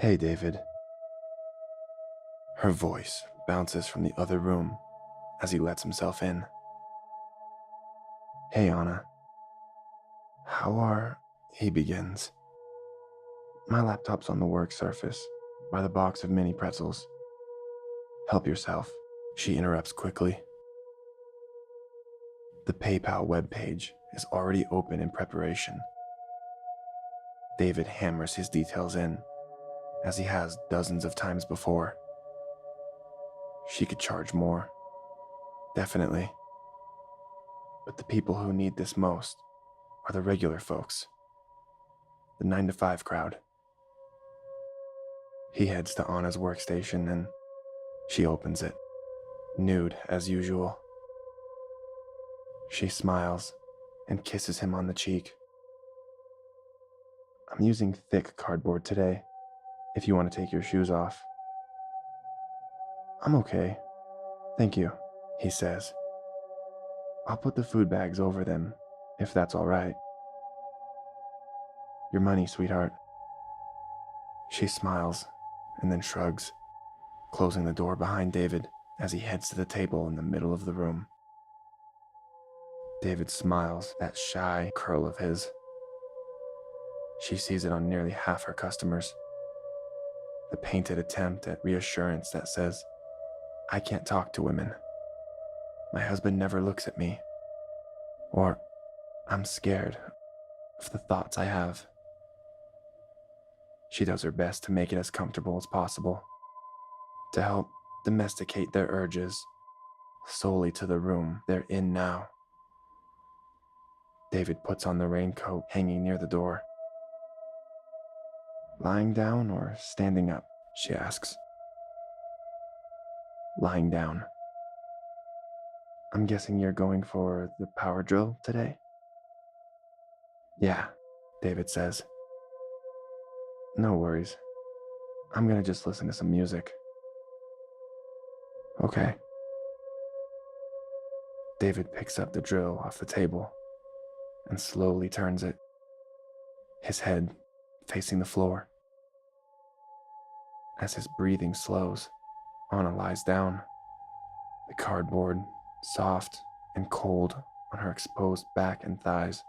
Hey, David. Her voice bounces from the other room as he lets himself in. Hey, Anna. How are... He begins. My laptop's on the work surface, by the box of mini pretzels. Help yourself, she interrupts quickly. The PayPal webpage is already open in preparation. David hammers his details in, as he has dozens of times before. She could charge more. Definitely. But the people who need this most are the regular folks. The 9 to 5 crowd. He heads to Anna's workstation and she opens it, nude as usual. She smiles and kisses him on the cheek. I'm using thick cardboard today, if you want to take your shoes off. I'm okay, thank you, he says. I'll put the food bags over them, if that's all right. Your money, sweetheart. She smiles and then shrugs, closing the door behind David as he heads to the table in the middle of the room. David smiles, that shy curl of his. She sees it on nearly half her customers. The painted attempt at reassurance that says, I can't talk to women. My husband never looks at me. Or, I'm scared of the thoughts I have. She does her best to make it as comfortable as possible, to help domesticate their urges solely to the room they're in now. David puts on the raincoat hanging near the door. Lying down or standing up, she asks. Lying down. I'm guessing you're going for the power drill today? Yeah, David says. No worries. I'm gonna just listen to some music. Okay. David picks up the drill off the table and slowly turns it, his head facing the floor. As his breathing slows, Anna lies down, the cardboard soft and cold on her exposed back and thighs.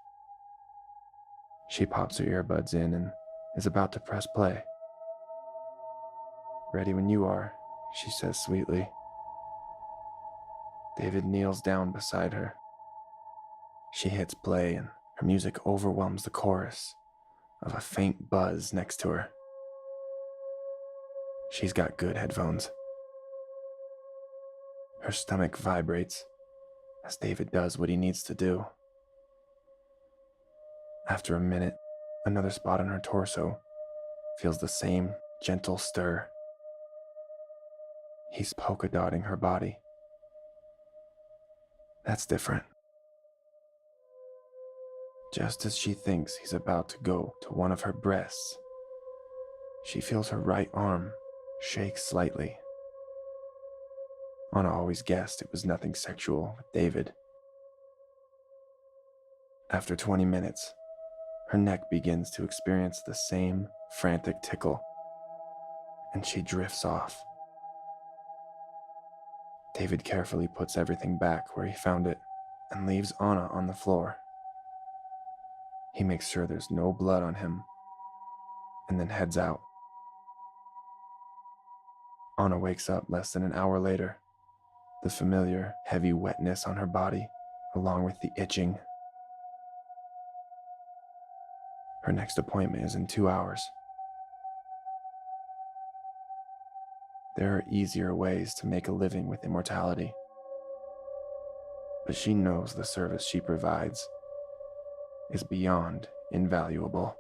She pops her earbuds in and is about to press play. Ready when you are, she says sweetly. David kneels down beside her. She hits play and her music overwhelms the chorus of a faint buzz next to her. She's got good headphones. Her stomach vibrates as David does what he needs to do. After a minute, another spot on her torso feels the same gentle stir. He's polka dotting her body. That's different. Just as she thinks he's about to go to one of her breasts, she feels her right arm shake slightly. Anna always guessed it was nothing sexual with David. After 20 minutes, her neck begins to experience the same frantic tickle, and she drifts off. David carefully puts everything back where he found it and leaves Anna on the floor. He makes sure there's no blood on him and then heads out. Anna wakes up less than an hour later, the familiar heavy wetness on her body along with the itching. Her next appointment is in 2 hours. There are easier ways to make a living with immortality, but she knows the service she provides is beyond invaluable.